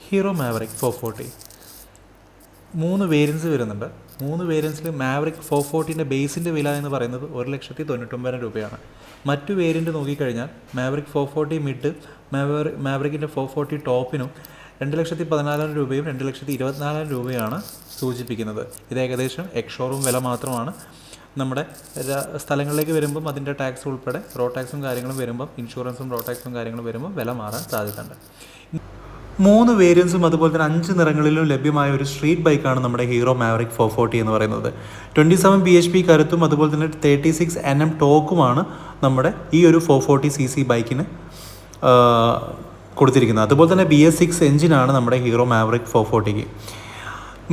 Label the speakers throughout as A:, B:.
A: Hero maverick 440 3 variance വരുന്നുണ്ട്. 3 വേരിയൻസിൽ maverick 440ൻ്റെ ബേസിൻ്റെ വില എന്ന് പറയുന്നത് 1,99,000 രൂപയാണ്. മറ്റു വേരിയൻറ്റ് നോക്കിക്കഴിഞ്ഞാൽ മാവറിക് 440 മിഡ്, മാവറിക്കിൻ്റെ 440 ടോപ്പിനും 2,14,000 രൂപയും 2,24,000 രൂപയാണ് സൂചിപ്പിക്കുന്നത്. ഇത് ഏകദേശം എക്സ്-ഷോറൂം വില മാത്രമാണ്. നമ്മുടെ സ്ഥലങ്ങളിലേക്ക് വരുമ്പം അതിൻ്റെ ടാക്സ് ഉൾപ്പെടെ റോഡ് ടാക്സും കാര്യങ്ങളും വരുമ്പം, ഇൻഷുറൻസും റോഡ് ടാക്സും കാര്യങ്ങളും വരുമ്പോൾ വില മാറാൻ സാധ്യതയുണ്ട്. 3 വേരിയൻസും അതുപോലെ തന്നെ 5 നിറങ്ങളിലും ലഭ്യമായ ഒരു സ്ട്രീറ്റ് ബൈക്കാണ് നമ്മുടെ ഹീറോ മാവറിക് 440 എന്ന് പറയുന്നത്. 27 bhp കരുത്തും അതുപോലെ തന്നെ 36 Nm ടോക്കുമാണ് നമ്മുടെ ഈ ഒരു 440cc ബൈക്കിന് കൊടുത്തിരിക്കുന്നത്. അതുപോലെ തന്നെ BS6 എഞ്ചിനാണ് നമ്മുടെ ഹീറോ മാവറിക് 440ക്ക്.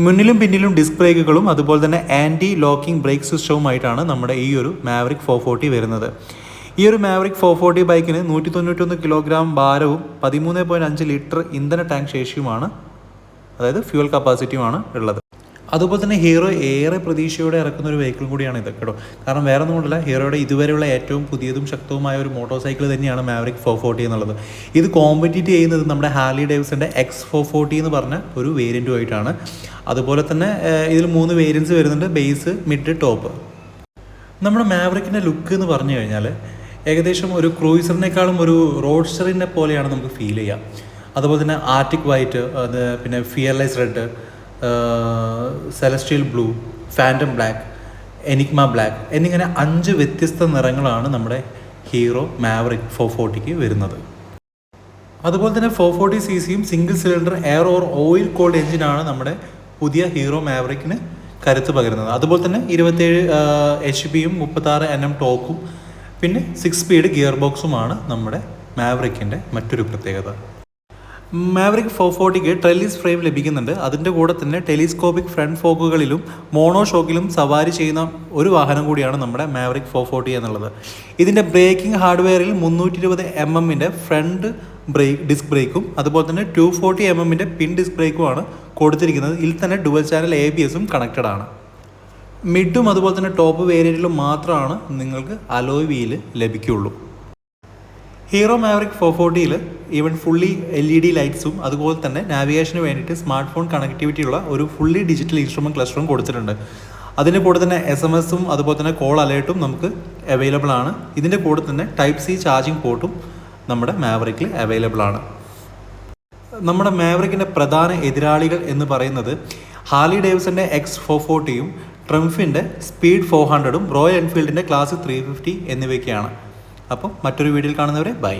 A: മുന്നിലും പിന്നിലും ഡിസ്ക് ബ്രേക്കുകളും അതുപോലെ തന്നെ ആൻറ്റി ലോക്കിംഗ് ബ്രേക്ക് സിസ്റ്റവുമായിട്ടാണ് നമ്മുടെ ഈ ഒരു മാവറിക് 440 വരുന്നത്. ഈ ഒരു മാവറിക് 440 ബൈക്കിന് 191 കിലോഗ്രാം ഭാരവും 13.5 ലിറ്റർ ഇന്ധന ടാങ്ക് ശേഷിയുമാണ്, അതായത് ഫ്യൂൽ കപ്പാസിറ്റിയുമാണ് ഉള്ളത്. അതുപോലെ തന്നെ ഹീറോ ഏറെ പ്രതീക്ഷയോടെ ഇറക്കുന്ന ഒരു വെഹിക്കിൾ കൂടിയാണ് ഇത് കേട്ടോ. കാരണം വേറെ ഒന്നും കൊണ്ടല്ല, ഹീറോയുടെ ഇതുവരെയുള്ള ഏറ്റവും പുതിയതും ശക്തവുമായ ഒരു മോട്ടോർ സൈക്കിൾ തന്നെയാണ് മാവറിക് 440 എന്നുള്ളത്. ഇത് കോമ്പറ്റീറ്റ് ചെയ്യുന്നത് നമ്മുടെ ഹാർലി ഡേവിഡ്സൻ്റെ X440 എന്ന് പറഞ്ഞ ഒരു വേരിയൻറ്റുമായിട്ടാണ്. അതുപോലെ തന്നെ ഇതിൽ 3 വേരിയൻസ് വരുന്നുണ്ട്: ബേസ്, മിഡ്, ടോപ്പ്. നമ്മുടെ മാവറിക്കിൻ്റെ ലുക്ക് എന്ന് പറഞ്ഞു കഴിഞ്ഞാൽ ഏകദേശം ഒരു ക്രൂയിസറിനേക്കാളും ഒരു റോഡ്സ്റ്ററിനെ പോലെയാണ് നമുക്ക് ഫീൽ ചെയ്യുക. അതുപോലെ തന്നെ ആർട്ടിക് വൈറ്റ്, പിന്നെ fearless red, celestial blue, phantom black, Enigma black എന്നിങ്ങനെ 5 വ്യത്യസ്ത നിറങ്ങളാണ് നമ്മുടെ ഹീറോ മാവറിക് 440ക്ക് വരുന്നത്. അതുപോലെ തന്നെ 440cc single cylinder air or oil called എഞ്ചിനാണ് നമ്മുടെ പുതിയ ഹീറോ മാവറിക്കിന് കരുത്ത് പകരുന്നത്. അതുപോലെ തന്നെ 27 HP 36 Nm ടോക്കും പിന്നെ 6 സ്പീഡ് ഗിയർ ബോക്സുമാണ് നമ്മുടെ മാവറിക്കിൻ്റെ മറ്റൊരു പ്രത്യേകത. മാവറിക് 440ക്ക് ട്രെല്ലിസ് ഫ്രെയിം ലഭിക്കുന്നുണ്ട്. അതിൻ്റെ കൂടെ തന്നെ ടെലിസ്കോപ്പിക് ഫ്രണ്ട് ഫോക്കുകളിലും മോണോ ഷോക്കിലും സവാരി ചെയ്യുന്ന ഒരു വാഹനം കൂടിയാണ് നമ്മുടെ മാവറിക് 440 എന്നുള്ളത്. ഇതിൻ്റെ ബ്രേക്കിംഗ് ഹാർഡ്വെയറിൽ 320 mm ഫ്രണ്ട് ഡിസ്ക് ബ്രേക്കും അതുപോലെ തന്നെ 240 mm പിൻ ഡിസ്ക് ബ്രേക്കുമാണ് കൊടുത്തിരിക്കുന്നത്. ഇതിൽ തന്നെ ഡുവൽ ചാനൽ ABS-ഉം കണക്റ്റഡ് ആണ്. മിഡും അതുപോലെ തന്നെ ടോപ്പ് വേരിയൻറ്റിലും മാത്രമാണ് നിങ്ങൾക്ക് അലോയ് വീല് ലഭിക്കുകയുള്ളൂ. ഹീറോ മാവറിക് 440യിൽ ഈവൻ ഫുള്ളി LED ലൈറ്റ്സും അതുപോലെ തന്നെ നാവിഗേഷന് വേണ്ടിയിട്ട് സ്മാർട്ട് ഫോൺ കണക്ടിവിറ്റിയുള്ള ഒരു ഫുള്ളി ഡിജിറ്റൽ ഇൻസ്ട്രുമെൻറ്റ് ക്ലസ്റ്ററും കൊടുത്തിട്ടുണ്ട്. അതിൻ്റെ കൂടെ തന്നെ SMS-ഉം അതുപോലെ തന്നെ കോൾ അലേർട്ടും നമുക്ക് അവൈലബിൾ ആണ്. ഇതിൻ്റെ കൂടെ തന്നെ Type-C ചാർജിങ് പോർട്ടും നമ്മുടെ മാവറിക്കിൽ അവൈലബിൾ ആണ്. നമ്മുടെ മാവറിക്കിൻ്റെ പ്രധാന എതിരാളികൾ എന്ന് പറയുന്നത് ഹാർലി ഡേവിഡ്സൻ്റെ X440യും ട്രംഫിൻ്റെ സ്പീഡ് 400ഉം റോയൽ എൻഫീൽഡിൻ്റെ ക്ലാസിക് 350 എന്നിവയൊക്കെയാണ്. അപ്പോൾ മറ്റൊരു വീഡിയോയിൽ കാണുന്നവരെ ബൈ.